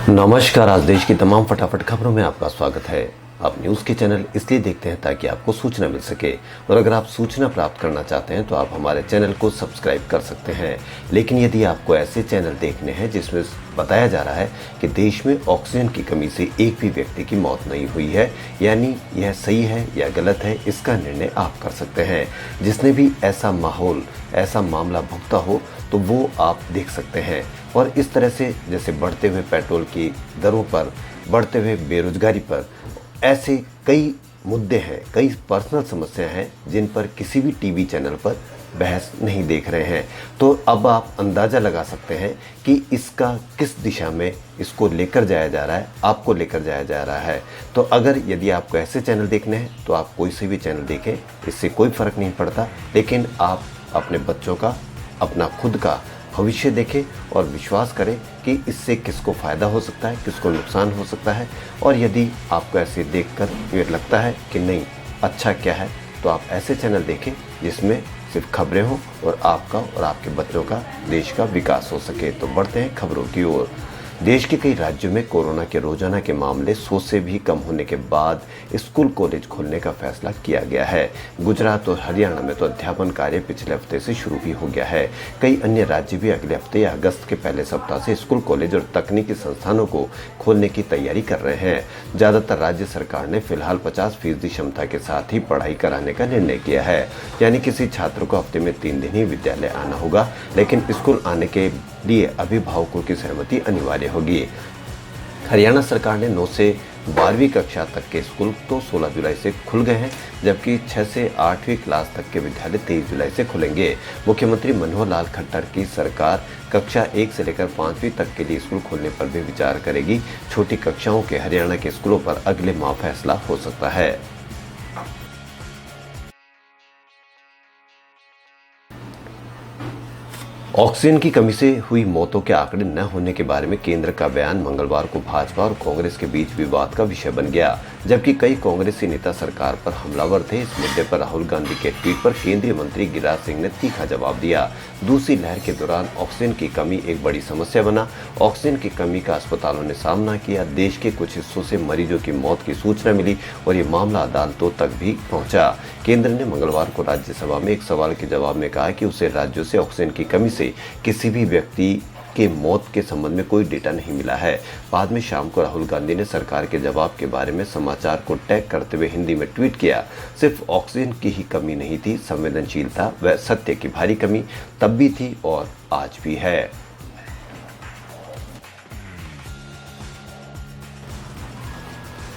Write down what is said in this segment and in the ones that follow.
नमस्कार। आज देश की तमाम फटाफट खबरों में आपका स्वागत है। आप न्यूज़ के चैनल इसलिए देखते हैं ताकि आपको सूचना मिल सके, और अगर आप सूचना प्राप्त करना चाहते हैं तो आप हमारे चैनल को सब्सक्राइब कर सकते हैं। लेकिन यदि आपको ऐसे चैनल देखने हैं जिसमें बताया जा रहा है कि देश में ऑक्सीजन की कमी से एक भी व्यक्ति की मौत नहीं हुई है, यानी यह सही है या गलत है, इसका निर्णय आप कर सकते हैं। जिसने भी ऐसा माहौल, ऐसा मामला भुगता हो तो वो आप देख सकते हैं। और इस तरह से जैसे बढ़ते हुए पेट्रोल की दरों पर, बढ़ते हुए बेरोजगारी पर, ऐसे कई मुद्दे हैं, कई पर्सनल समस्या हैं जिन पर किसी भी टीवी चैनल पर बहस नहीं देख रहे हैं। तो अब आप अंदाज़ा लगा सकते हैं कि इसका किस दिशा में इसको लेकर जाया जा रहा है, आपको लेकर जाया जा रहा है। तो अगर यदि आपको ऐसे चैनल देखने हैं तो आप कोई से भी चैनल देखें, इससे कोई फ़र्क नहीं पड़ता। लेकिन आप अपने बच्चों का, अपना खुद का भविष्य देखें और विश्वास करें कि इससे किसको फ़ायदा हो सकता है, किसको नुकसान हो सकता है। और यदि आपको ऐसे देखकर ये लगता है कि नहीं, अच्छा क्या है, तो आप ऐसे चैनल देखें जिसमें सिर्फ खबरें हों और आपका और आपके बच्चों का, देश का विकास हो सके। तो बढ़ते हैं खबरों की ओर। देश के कई राज्यों में कोरोना के रोजाना के मामले 100 से भी कम होने के बाद स्कूल कॉलेज खोलने का फैसला किया गया है। गुजरात और हरियाणा में तो अध्यापन कार्य पिछले हफ्ते से शुरू भी हो गया है। कई अन्य राज्य भी अगले हफ्ते या अगस्त के पहले सप्ताह से स्कूल कॉलेज और तकनीकी संस्थानों को खोलने की तैयारी कर रहे हैं। ज्यादातर राज्य सरकार ने फिलहाल 50% क्षमता के साथ ही पढ़ाई कराने का निर्णय किया है, यानी किसी छात्र को हफ्ते में 3 दिन ही विद्यालय आना होगा। लेकिन स्कूल आने के लिए अभिभावकों की सहमति अनिवार्य होगी। हरियाणा सरकार ने 9 से 12वीं कक्षा तक के स्कूल तो 16 जुलाई से खुल गए हैं, जबकि 6 से 8वीं क्लास तक के विद्यालय 23 जुलाई से खुलेंगे। मुख्यमंत्री मनोहर लाल खट्टर की सरकार कक्षा 1 से लेकर 5वीं तक के लिए स्कूल खोलने पर भी विचार करेगी। छोटी कक्षाओं के हरियाणा के स्कूलों पर अगले माह फैसला हो सकता है। ऑक्सीजन की कमी से हुई मौतों के आंकड़े न होने के बारे में केंद्र का बयान मंगलवार को भाजपा और कांग्रेस के बीच विवाद का विषय बन गया। जबकि कई कांग्रेसी नेता सरकार पर हमलावर थे, इस मुद्दे पर राहुल गांधी के ट्वीट पर केंद्रीय मंत्री गिरिराज सिंह ने तीखा जवाब दिया। दूसरी लहर के दौरान ऑक्सीजन की कमी एक बड़ी समस्या बना। ऑक्सीजन की कमी का अस्पतालों ने सामना किया। देश के कुछ हिस्सों से मरीजों की मौत की सूचना मिली और ये मामला अदालतों तक भी पहुंचा। केंद्र ने मंगलवार को राज्यसभा में एक सवाल के जवाब में कहा कि उसे राज्यों से ऑक्सीजन की कमी से किसी भी व्यक्ति के मौत के संबंध में कोई डेटा नहीं मिला है। बाद में शाम को राहुल गांधी ने सरकार के जवाब के बारे में समाचार को टैग करते हुए हिंदी में ट्वीट किया, सिर्फ ऑक्सीजन की ही कमी नहीं थी, संवेदनशीलता व सत्य की भारी कमी तब भी थी और आज भी है।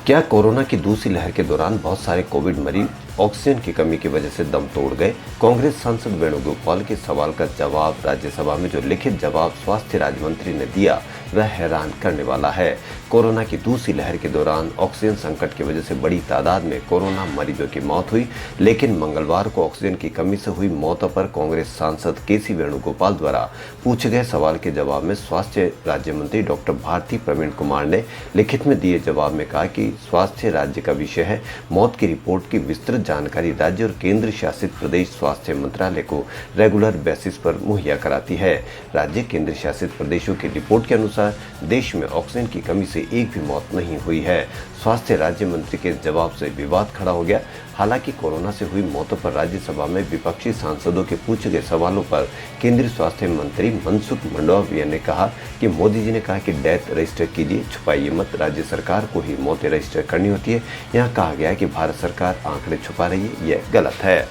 क्या कोरोना की दूसरी लहर के दौरान बहुत सारे कोविड मरीज ऑक्सीजन की कमी की वजह से दम तोड़ गए? कांग्रेस सांसद वेणुगोपाल के सवाल का जवाब राज्यसभा में जो लिखित जवाब स्वास्थ्य राज्य मंत्री ने दिया वह हैरान करने वाला है। कोरोना की दूसरी लहर के दौरान ऑक्सीजन संकट की वजह से बड़ी तादाद में कोरोना मरीजों की मौत हुई, लेकिन मंगलवार को ऑक्सीजन की कमी से हुई मौतों पर कांग्रेस सांसद केसी वेणुगोपाल द्वारा पूछे गए सवाल के जवाब में स्वास्थ्य राज्य मंत्री डॉक्टर भारती प्रवीण कुमार ने लिखित में दिए जवाब में कहा कि स्वास्थ्य राज्य का विषय है। मौत की रिपोर्ट की विस्तृत जानकारी राज्य और केंद्र शासित प्रदेश स्वास्थ्य मंत्रालय को रेगुलर बेसिस पर मुहैया कराती है। राज्य केंद्र शासित प्रदेशों की रिपोर्ट के अनुसार देश में ऑक्सीजन की कमी से एक भी मौत नहीं हुई है। स्वास्थ्य राज्य मंत्री के जवाब से विवाद खड़ा हो गया। हालांकि कोरोना से हुई मौतों पर राज्यसभा में विपक्षी सांसदों के पूछे गए सवालों पर केंद्रीय स्वास्थ्य मंत्री मनसुख मंडाविया ने कहा कि मोदी जी ने कहा कि डेथ रजिस्टर कीजिए, छुपाइए मत, राज्य सरकार को ही मौतें रजिस्टर करनी होती है। यहाँ कहा गया है कि भारत सरकार आंकड़े छुपा रही है, यह गलत है।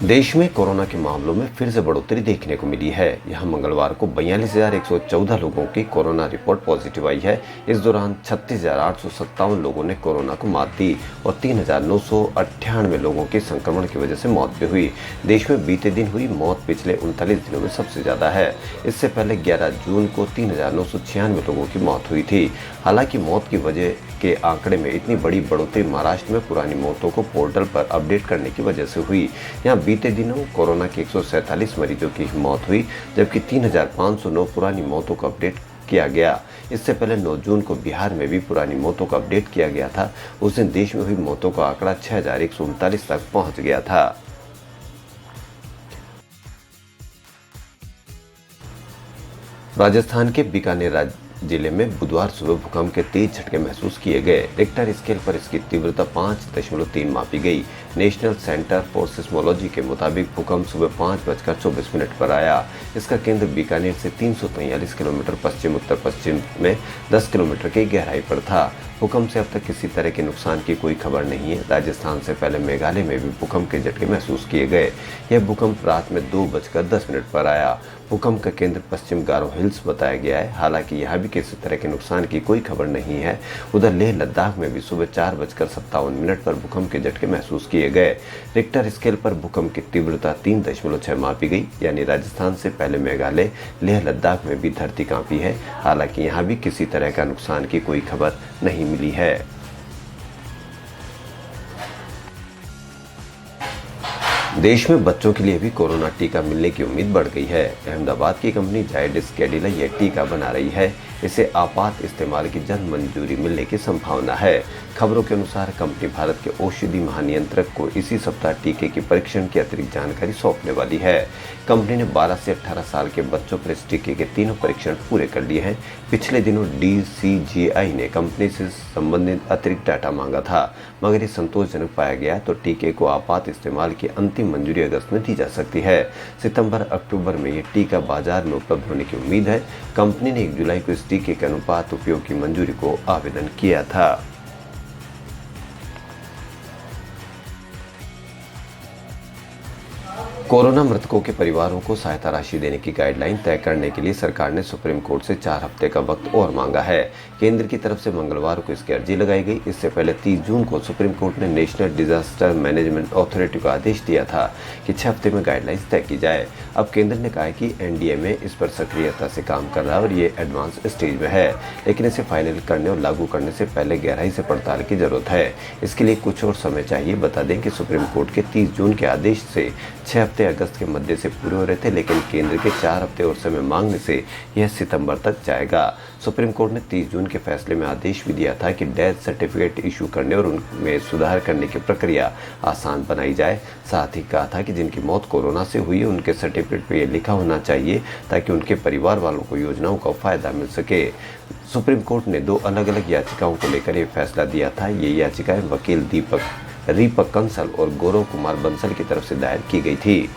देश में कोरोना के मामलों में फिर से बढ़ोतरी देखने को मिली है। यहां मंगलवार को 42,114 लोगों की कोरोना रिपोर्ट पॉजिटिव आई है। इस दौरान 36,857 लोगों ने कोरोना को मात दी और 3,998 लोगों की संक्रमण की वजह से मौत भी हुई। देश में बीते दिन हुई मौत पिछले 39 दिनों में सबसे ज्यादा है। इससे पहले 11 जून को 3,996 लोगों की मौत हुई थी। हालांकि मौत की वजह के आंकड़े में इतनी बड़ी बढ़ोतरी महाराष्ट्र में पुरानी मौतों को पोर्टल पर अपडेट करने की वजह से हुई। यहाँ बीते दिनों कोरोना के 147 मरीजों की मौत हुई, जबकि 3,509 पुरानी मौतों को अपडेट किया गया। इससे पहले 9 जून को बिहार में भी पुरानी मौतों को अपडेट किया गया था। उस दिन देश में हुई मौतों का आंकड़ा 6,139 तक पहुंच गया था। राजस्थान के बीकानेर जिले में बुधवार सुबह भूकंप के तेज झटके महसूस किए गए। रिक्टर स्केल पर इसकी तीव्रता 5.3 मापी गई। नेशनल सेंटर फॉर सिस्मोलॉजी के मुताबिक भूकंप सुबह 5:24 पर आया। इसका केंद्र बीकानेर से 343 किलोमीटर पश्चिम उत्तर पश्चिम में 10 किलोमीटर की गहराई पर था। भूकंप से अब तक किसी तरह के नुकसान की कोई खबर नहीं है। राजस्थान से पहले मेघालय में भी भूकंप के झटके महसूस किए गए। यह भूकंप रात में 2:10 पर आया। भूकंप का केंद्र पश्चिम गारो हिल्स बताया गया है। हालांकि यहाँ भी किसी तरह के नुकसान की कोई खबर नहीं है। उधर लेह लद्दाख में भी सुबह 4:57 पर भूकंप के झटके महसूस किए गए। रिक्टर स्केल पर भूकंप की तीव्रता 3.6 मापी गई। यानी राजस्थान से पहले मेघालय लेह लद्दाख में भी धरती कांपी है। हालांकि यहाँ भी किसी तरह का नुकसान की कोई खबर नहीं मिली है। देश में बच्चों के लिए भी कोरोना टीका मिलने की उम्मीद बढ़ गई है। अहमदाबाद की कंपनी जायडस कैडिला यह टीका बना रही है। इसे आपात इस्तेमाल की जल्द मंजूरी मिलने की संभावना है। खबरों के अनुसार कंपनी भारत के औषधि महानियंत्रक को इसी सप्ताह टीके की परीक्षण की अतिरिक्त जानकारी सौंपने वाली है। कंपनी ने 12 से 18 साल के बच्चों पर इस टीके के तीनों परीक्षण पूरे कर लिए हैं। पिछले दिनों DCGI ने कंपनी से संबंधित अतिरिक्त डाटा मांगा था, मगर ये संतोषजनक पाया गया तो टीके को आपात इस्तेमाल की अंतिम मंजूरी अगस्त में दी जा सकती है। सितंबर अक्टूबर में यह टीका बाजार में उपलब्ध होने की उम्मीद है। कंपनी ने 1 जुलाई को इस टीके के अनुपात उपयोग की मंजूरी को आवेदन किया था। कोरोना मृतकों के परिवारों को सहायता राशि देने की गाइडलाइन तय करने के लिए सरकार ने सुप्रीम कोर्ट से 4 हफ्ते का वक्त और मांगा है। केंद्र की तरफ से मंगलवार को इसकी अर्जी लगाई गई। इससे पहले 30 जून को सुप्रीम कोर्ट ने नेशनल डिजास्टर मैनेजमेंट अथॉरिटी को आदेश दिया था कि 6 हफ्ते में गाइडलाइंस तय की जाए। अब केंद्र ने कहा है कि NDMA इस पर सक्रियता से काम कर रहा है और ये एडवांस स्टेज में है, लेकिन इसे फाइनल करने और लागू करने से पहले गहराई से पड़ताल की जरूरत है। इसके लिए कुछ और समय चाहिए। बता दें कि सुप्रीम कोर्ट के 30 जून के आदेश से 6 हफ्ते अगस्त के मध्य से पूरे हो रहे थे, लेकिन केंद्र के 4 हफ्ते और समय मांगने से यह सितंबर तक जाएगा। सुप्रीम कोर्ट ने 30 जून के फैसले में आदेश भी दिया था कि डेथ सर्टिफिकेट इशू करने और उनमें सुधार करने की प्रक्रिया आसान बनाई जाए। साथ ही कहा था कि जिनकी मौत कोरोना से हुई है उनके सर्टिफिकेट पर यह लिखा होना चाहिए ताकि उनके परिवार वालों को योजनाओं का फायदा मिल सके। सुप्रीम कोर्ट ने 2 अलग-अलग याचिकाओं को लेकर यह फैसला दिया था। ये याचिकाएं वकील दीपक कंसल और गौरव कुमार बंसल की तरफ से दायर की गई थी।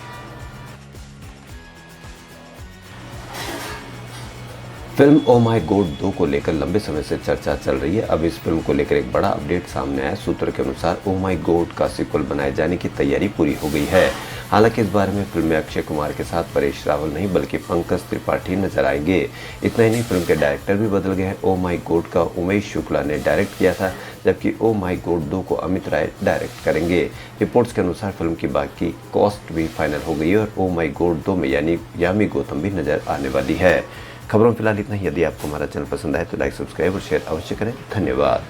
फिल्म ओ माई गॉड 2 को लेकर लंबे समय से चर्चा चल रही है। अब इस फिल्म को लेकर एक बड़ा अपडेट सामने आया। सूत्रों के अनुसार ओ माई गॉड का सीक्वल बनाए जाने की तैयारी पूरी हो गई है। हालांकि इस बारे में फिल्म में अक्षय कुमार के साथ परेश रावल नहीं बल्कि पंकज त्रिपाठी नजर आएंगे। इतना ही नहीं, फिल्म के डायरेक्टर भी बदल गए हैं। ओ माई गॉड का उमेश शुक्ला ने डायरेक्ट किया था, जबकि ओ माई गॉड 2 को अमित राय डायरेक्ट करेंगे। रिपोर्ट्स के अनुसार फिल्म की बाकी कॉस्ट भी फाइनल हो गई है और ओ माई गॉड 2 में यानी यामी गौतम भी नजर आने वाली है। खबरों फिलहाल इतना ही। यदि आपको हमारा चैनल पसंद आए तो लाइक, सब्सक्राइब और शेयर अवश्य करें। धन्यवाद।